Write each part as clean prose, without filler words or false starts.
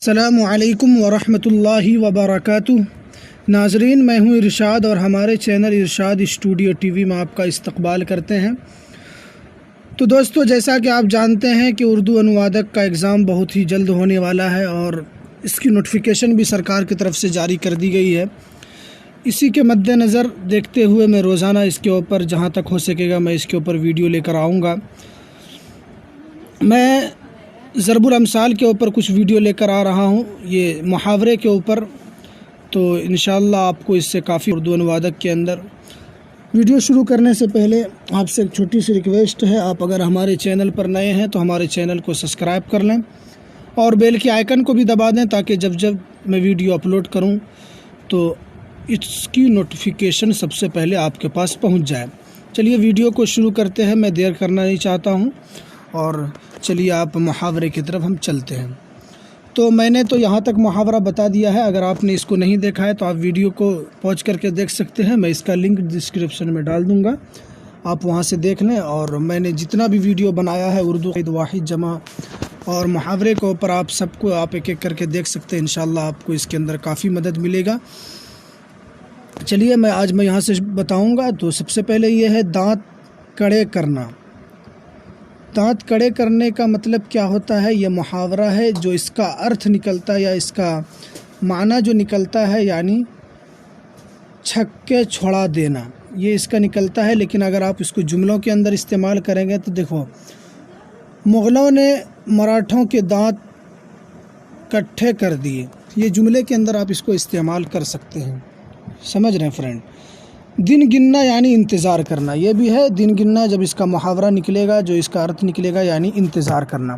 السلام علیکم ورحمۃ اللہ وبرکاتہ۔ ناظرین، میں ہوں ارشاد اور ہمارے چینل ارشاد اسٹوڈیو ٹی وی میں آپ کا استقبال کرتے ہیں۔ تو دوستو، جیسا کہ آپ جانتے ہیں کہ اردو انوادک کا ایگزام بہت ہی جلد ہونے والا ہے اور اس کی نوٹیفیکیشن بھی سرکار کی طرف سے جاری کر دی گئی ہے۔ اسی کے مد نظر دیکھتے ہوئے میں روزانہ اس کے اوپر جہاں تک ہو سکے گا میں اس کے اوپر ویڈیو لے کر آؤں گا۔ میں ضرب الامثال کے اوپر کچھ ویڈیو لے کر آ رہا ہوں، یہ محاورے کے اوپر، تو انشاءاللہ آپ کو اس سے کافی اردو انوادک کے اندر۔ ویڈیو شروع کرنے سے پہلے آپ سے ایک چھوٹی سی ریکویسٹ ہے، آپ اگر ہمارے چینل پر نئے ہیں تو ہمارے چینل کو سبسکرائب کر لیں اور بیل کے آئیکن کو بھی دبا دیں تاکہ جب میں ویڈیو اپلوڈ کروں تو اس کی نوٹیفیکیشن سب سے پہلے آپ کے پاس پہنچ جائے۔ چلیے ویڈیو کو شروع کرتے ہیں، میں دیر کرنا نہیں چاہتا ہوں اور چلیے آپ محاورے کی طرف ہم چلتے ہیں۔ تو میں نے تو یہاں تک محاورہ بتا دیا ہے، اگر آپ نے اس کو نہیں دیکھا ہے تو آپ ویڈیو کو پوز کر کے دیکھ سکتے ہیں، میں اس کا لنک ڈسکرپشن میں ڈال دوں گا، آپ وہاں سے دیکھ لیں۔ اور میں نے جتنا بھی ویڈیو بنایا ہے اردو واحد جمع اور محاورے کے اوپر، آپ سب کو آپ ایک ایک کر کے دیکھ سکتے ہیں، انشاءاللہ آپ کو اس کے اندر کافی مدد ملے گا۔ چلیے آج میں یہاں سے بتاؤں گا۔ تو سب سے پہلے یہ ہے دانت کڑے کرنا۔ دانت کڑے کرنے کا مطلب کیا ہوتا ہے؟ یہ محاورہ ہے جو اس کا ارتھ نکلتا ہے یا اس کا معنی جو نکلتا ہے، یعنی چھکے چھڑا دینا، یہ اس کا نکلتا ہے۔ لیکن اگر آپ اس کو جملوں کے اندر استعمال کریں گے تو دیکھو، مغلوں نے مراٹھوں کے دانت کٹھے کر دیے، یہ جملے کے اندر آپ اس کو استعمال کر سکتے ہیں، سمجھ رہے ہیں فرینڈ؟ دن گننا یعنی انتظار کرنا، یہ بھی ہے دن گننا، جب اس کا محاورہ نکلے گا جو اس کا ارتھ نکلے گا یعنی انتظار کرنا۔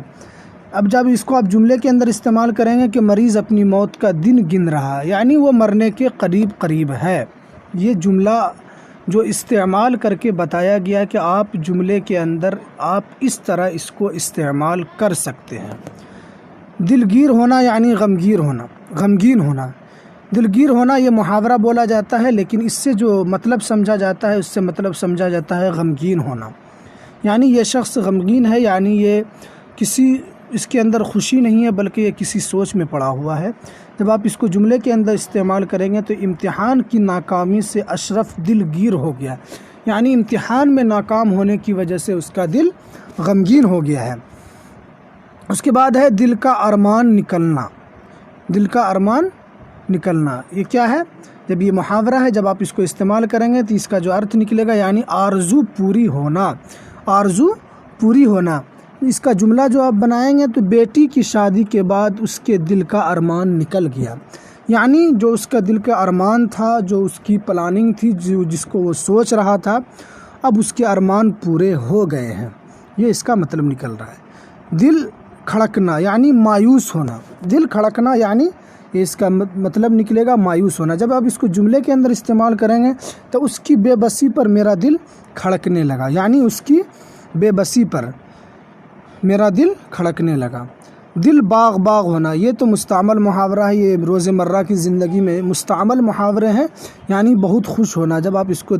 اب جب اس کو آپ جملے کے اندر استعمال کریں گے کہ مریض اپنی موت کا دن گن رہا، یعنی وہ مرنے کے قریب ہے، یہ جملہ جو استعمال کر کے بتایا گیا کہ آپ جملے کے اندر آپ اس طرح اس کو استعمال کر سکتے ہیں۔ دلگیر ہونا یعنی غمگین ہونا۔ دلگیر ہونا یہ محاورہ بولا جاتا ہے، لیکن اس سے جو مطلب سمجھا جاتا ہے، اس سے مطلب سمجھا جاتا ہے غمگین ہونا، یعنی یہ شخص غمگین ہے، یعنی یہ اس کے اندر خوشی نہیں ہے بلکہ یہ کسی سوچ میں پڑا ہوا ہے۔ جب آپ اس کو جملے کے اندر استعمال کریں گے تو امتحان کی ناکامی سے اشرف دلگیر ہو گیا، یعنی امتحان میں ناکام ہونے کی وجہ سے اس کا دل غمگین ہو گیا ہے۔ اس کے بعد ہے دل کا ارمان نکلنا۔ دل کا ارمان نکلنا یہ کیا ہے؟ جب یہ محاورہ ہے، جب آپ اس کو استعمال کریں گے تو اس کا جو ارتھ نکلے گا یعنی آرزو پوری ہونا۔ آرزو پوری ہونا، اس کا جملہ جو آپ بنائیں گے تو بیٹی کی شادی کے بعد اس کے دل کا ارمان نکل گیا، یعنی جو اس کا دل کا ارمان تھا، جو اس کی پلاننگ تھی، جس کو وہ سوچ رہا تھا، اب اس کے ارمان پورے ہو گئے ہیں، یہ اس کا مطلب نکل رہا ہے۔ دل کھڑکنا یعنی مایوس ہونا۔ دل کھڑکنا یعنی یہ اس کا مطلب نکلے گا مایوس ہونا۔ جب آپ اس کو جملے کے اندر استعمال کریں گے تو اس کی بے بسی پر میرا دل کھڑکنے لگا، یعنی اس کی بے بسی پر میرا دل کھڑکنے لگا۔ دل باغ ہونا، یہ تو مستعمل محاورہ ہے، یہ روز مرہ کی زندگی میں مستعمل محاورے ہیں، یعنی بہت خوش ہونا۔ جب آپ اس کو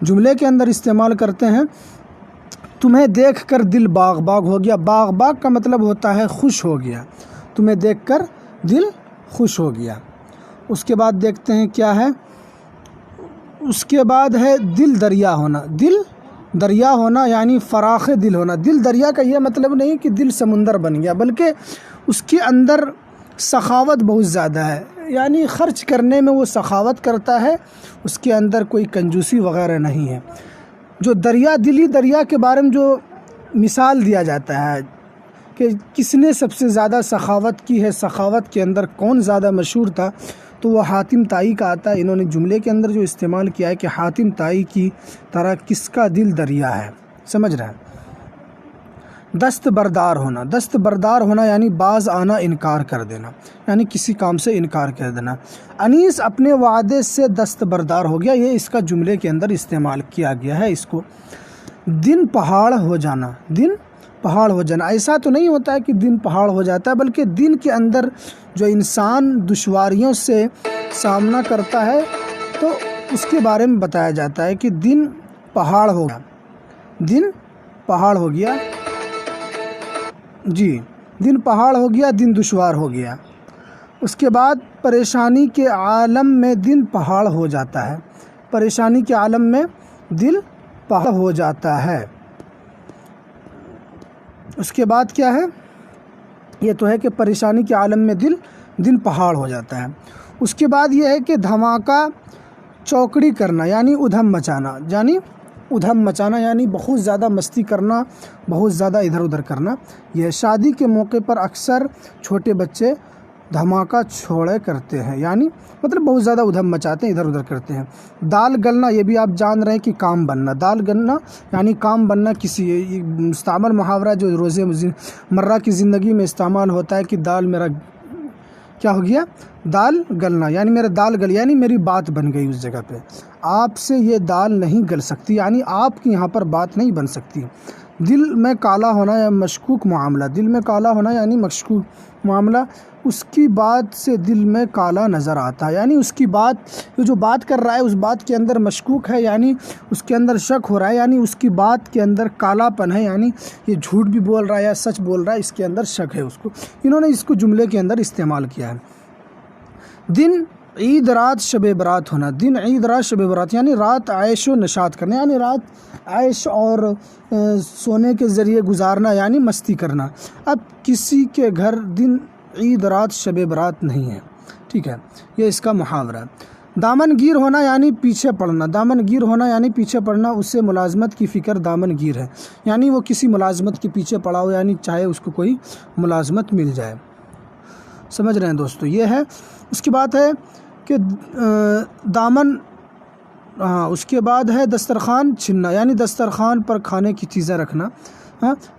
جملے کے اندر استعمال کرتے ہیں، تمہیں دیکھ کر دل باغ ہو گیا۔ باغ کا مطلب ہوتا ہے خوش ہو گیا، تمہیں دیکھ کر دل خوش ہو گیا۔ اس کے بعد دیکھتے ہیں کیا ہے، اس کے بعد ہے دل دریا ہونا۔ دل دریا ہونا یعنی فراخ دل ہونا۔ دل دریا کا یہ مطلب نہیں کہ دل سمندر بن گیا، بلکہ اس کے اندر سخاوت بہت زیادہ ہے، یعنی خرچ کرنے میں وہ سخاوت کرتا ہے، اس کے اندر کوئی کنجوسی وغیرہ نہیں ہے۔ جو دلی دریا کے بارے میں جو مثال دیا جاتا ہے کہ کس نے سب سے زیادہ سخاوت کی ہے، سخاوت کے اندر کون زیادہ مشہور تھا، تو وہ حاتم طائی کا آتا ہے۔ انہوں نے جملے کے اندر جو استعمال کیا ہے کہ حاتم طائی کی طرح کس کا دل دریا ہے، سمجھ رہے ہیں؟ دست بردار ہونا۔ دست بردار ہونا یعنی باز آنا، انکار کر دینا، یعنی کسی کام سے انکار کر دینا۔ انیس اپنے وعدے سے دست بردار ہو گیا، یہ اس کا جملے کے اندر استعمال کیا گیا ہے اس کو۔ دن پہاڑ ہو جانا۔ دن پہاڑ ہو جانا، ایسا تو نہیں ہوتا ہے کہ دن پہاڑ ہو جاتا ہے، بلکہ دن کے اندر جو انسان دشواریوں سے سامنا کرتا ہے تو اس کے بارے میں بتایا جاتا ہے کہ دن پہاڑ ہو گیا۔ دن پہاڑ ہو گیا، جی، دن پہاڑ ہو گیا، دن دشوار ہو گیا۔ اس کے بعد پریشانی کے عالم میں دل پہاڑ ہو جاتا ہے، پریشانی کے عالم میں دل پہاڑ ہو جاتا ہے۔ اس کے بعد کیا ہے؟ یہ تو ہے کہ پریشانی کے عالم میں دل پہاڑ ہو جاتا ہے۔ اس کے بعد یہ ہے کہ دھماکہ چوکڑی کرنا یعنی ادھم مچانا یعنی بہت زیادہ مستی کرنا، بہت زیادہ ادھر ادھر کرنا۔ یہ شادی کے موقع پر اکثر چھوٹے بچے دھماکہ چھوڑے کرتے ہیں، یعنی مطلب بہت زیادہ ادھم مچاتے ہیں، ادھر ادھر کرتے ہیں۔ دال گلنا، یہ بھی آپ جان رہے ہیں کہ کام بننا، دال گلنا یعنی کام بننا، کسی مستعمل محاورہ جو روز مرہ کی زندگی میں استعمال ہوتا ہے کہ دال میرا کیا ہو گیا، دال گلنا یعنی میرا دال گل یعنی میری بات بن گئی اس جگہ پہ، آپ سے یہ دال نہیں گل سکتی یعنی آپ کی یہاں پر بات نہیں بن سکتی۔ دل میں کالا ہونا یا مشکوک معاملہ، دل میں کالا ہونا یعنی مشکوک معاملہ، اس کی بات سے دل میں کالا نظر آتا ہے، یعنی اس کی بات، جو بات کر رہا ہے اس بات کے اندر مشکوک ہے، یعنی اس کے اندر شک ہو رہا ہے، یعنی اس کی بات کے اندر کالا پن ہے، یعنی یہ جھوٹ بھی بول رہا ہے یا سچ بول رہا ہے، اس کے اندر شک ہے اس کو، انہوں نے اس کو جملے کے اندر استعمال کیا ہے۔ دن عید رات شب برات ہونا، دن عید رات شب برات یعنی رات عیش و نشاط کرنا، یعنی رات عیش اور سونے کے ذریعے گزارنا یعنی مستی کرنا۔ اب کسی کے گھر دن عید رات شب برات نہیں ہے، ٹھیک ہے، یہ اس کا محاورہ ہے۔ دامن گیر ہونا یعنی پیچھے پڑنا، دامن گیر ہونا یعنی پیچھے پڑنا، اسے ملازمت کی فکر دامن گیر ہے، یعنی وہ کسی ملازمت کے پیچھے پڑا ہو، یعنی چاہے اس کو کوئی ملازمت مل جائے، سمجھ رہے ہیں دوستو، یہ ہے۔ اس کی بات ہے کہ اس کے بعد ہے دسترخوان چھننا، یعنی دسترخوان پر کھانے کی چیزیں رکھنا،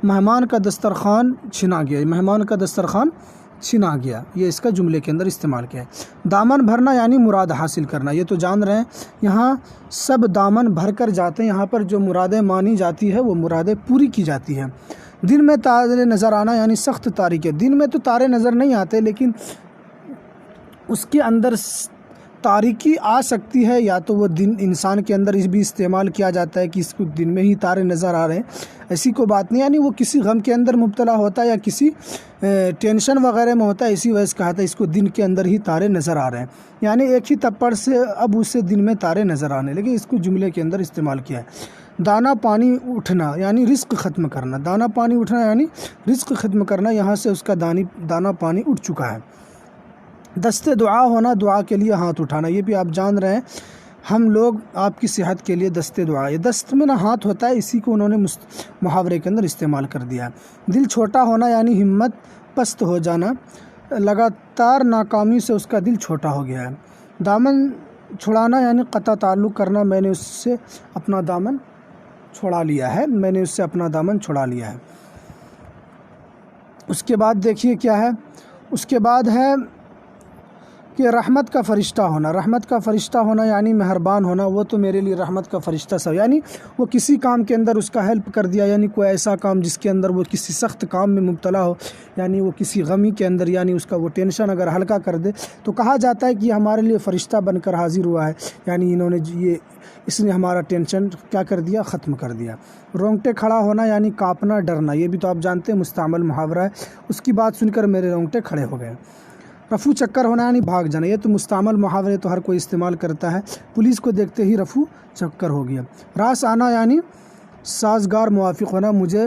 مہمان کا دسترخوان چھنا گیا، مہمان کا دسترخوان چھنا گیا، یہ اس کا جملے کے اندر استعمال کیا ہے۔ دامن بھرنا یعنی مراد حاصل کرنا، یہ تو جان رہے ہیں، یہاں سب دامن بھر کر جاتے ہیں، یہاں پر جو مرادیں مانی جاتی ہے وہ مرادیں پوری کی جاتی ہیں۔ دن میں تارے نظر آنا یعنی سخت تاریکی ہے، دن میں تو تارے نظر نہیں آتے لیکن اس کے اندر تاریکی آ سکتی ہے، یا تو وہ دن انسان کے اندر اس بھی استعمال کیا جاتا ہے کہ اس کو دن میں ہی تارے نظر آ رہے ہیں، ایسی کوئی بات نہیں، یعنی وہ کسی غم کے اندر مبتلا ہوتا ہے یا کسی ٹینشن وغیرہ میں ہوتا ہے، اسی وجہ سے کہا تھا اس کو دن کے اندر ہی تارے نظر آ رہے ہیں، یعنی ایک ہی تپڑ سے اب اسے دن میں تارے نظر آنے لگے، اس کو جملے کے اندر استعمال کیا ہے۔ دانا پانی اٹھنا یعنی رزق ختم کرنا، دانا پانی اٹھنا یعنی رزق ختم کرنا، یہاں سے اس کا دانا پانی اٹھ چکا ہے۔ دست دعا ہونا، دعا کے لیے ہاتھ اٹھانا، یہ بھی آپ جان رہے ہیں، ہم لوگ آپ کی صحت کے لیے دست دعا، یہ دست میں نہ ہاتھ ہوتا ہے، اسی کو انہوں نے محاورے کے اندر استعمال کر دیا ہے۔ دل چھوٹا ہونا یعنی ہمت پست ہو جانا، لگاتار ناکامی سے اس کا دل چھوٹا ہو گیا ہے۔ دامن چھڑانا یعنی قطع تعلق کرنا، میں نے اس سے اپنا دامن چھڑا لیا ہے، میں نے اس سے اپنا دامن چھڑا لیا ہے۔ اس کے بعد دیکھیے کیا ہے، اس کے بعد ہے کہ رحمت کا فرشتہ ہونا، رحمت کا فرشتہ ہونا یعنی مہربان ہونا، وہ تو میرے لیے رحمت کا فرشتہ سا، یعنی وہ کسی کام کے اندر اس کا ہیلپ کر دیا، یعنی کوئی ایسا کام جس کے اندر وہ کسی سخت کام میں مبتلا ہو، یعنی وہ کسی غمی کے اندر، یعنی اس کا وہ ٹینشن اگر ہلکا کر دے تو کہا جاتا ہے کہ یہ ہمارے لیے فرشتہ بن کر حاضر ہوا ہے، یعنی انہوں نے اس نے ہمارا ٹینشن کیا کر دیا، ختم کر دیا۔ رونگٹے کھڑا ہونا یعنی کانپنا ڈرنا، یہ بھی تو آپ جانتے ہیں مستعمل محاورہ ہے، اس کی بات سن کر میرے رونگٹے کھڑے ہو گئے۔ رفو چکر ہونا یعنی بھاگ جانا، یہ تو مستعمل محاورے تو ہر کوئی استعمال کرتا ہے، پولیس کو دیکھتے ہی رفو چکر ہو گیا۔ راس آنا یعنی سازگار موافق ہونا، مجھے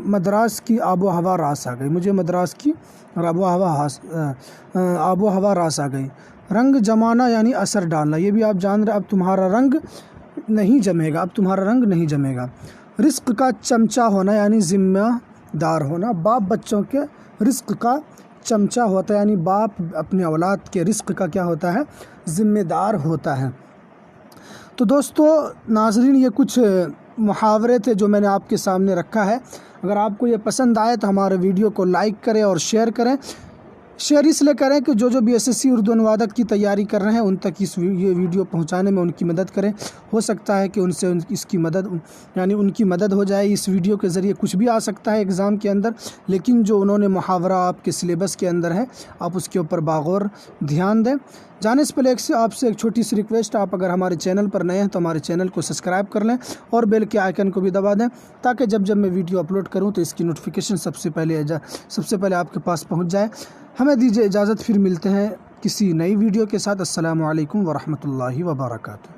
مدراس کی آب و ہوا راس آ گئی، مجھے مدراس کی آب و ہوا راس آ گئی۔ رنگ جمانا یعنی اثر ڈالنا، یہ بھی آپ جان رہے، اب تمہارا رنگ نہیں جمے گا، اب تمہارا رنگ نہیں جمے گا۔ رزق کا چمچہ ہونا یعنی ذمہ دار ہونا، باپ بچوں کے رزق کا چمچہ ہوتا ہے، یعنی باپ اپنے اولاد کے رزق کا کیا ہوتا ہے، ذمہ دار ہوتا ہے۔ تو دوستو ناظرین، یہ کچھ محاورے تھے جو میں نے آپ کے سامنے رکھا ہے، اگر آپ کو یہ پسند آئے تو ہمارے ویڈیو کو لائک کریں اور شیئر کریں، شیئر اس لیے کریں کہ جو BSSC اردو انوادک کی تیاری کر رہے ہیں ان تک یہ ویڈیو پہنچانے میں ان کی مدد کریں، ہو سکتا ہے کہ ان سے اس کی مدد، یعنی ان کی مدد ہو جائے، اس ویڈیو کے ذریعے کچھ بھی آ سکتا ہے ایگزام کے اندر، لیکن جو انہوں نے محاورہ آپ کے سلیبس کے اندر ہے آپ اس کے اوپر باغور دھیان دیں جانے سے پہلے آپ سے ایک چھوٹی سی ریکویسٹ، آپ اگر ہمارے چینل پر نئے ہیں تو ہمارے چینل کو سبسکرائب کر لیں اور بیل کے آئیکن کو بھی دبا دیں، تاکہ جب میں ویڈیو اپلوڈ کروں تو اس کی نوٹیفیکیشن سب سے پہلے آپ کے پاس پہنچ جائے۔ ہمیں دیجیے اجازت، پھر ملتے ہیں کسی نئی ویڈیو کے ساتھ۔ السلام علیکم ورحمۃ اللہ وبرکاتہ۔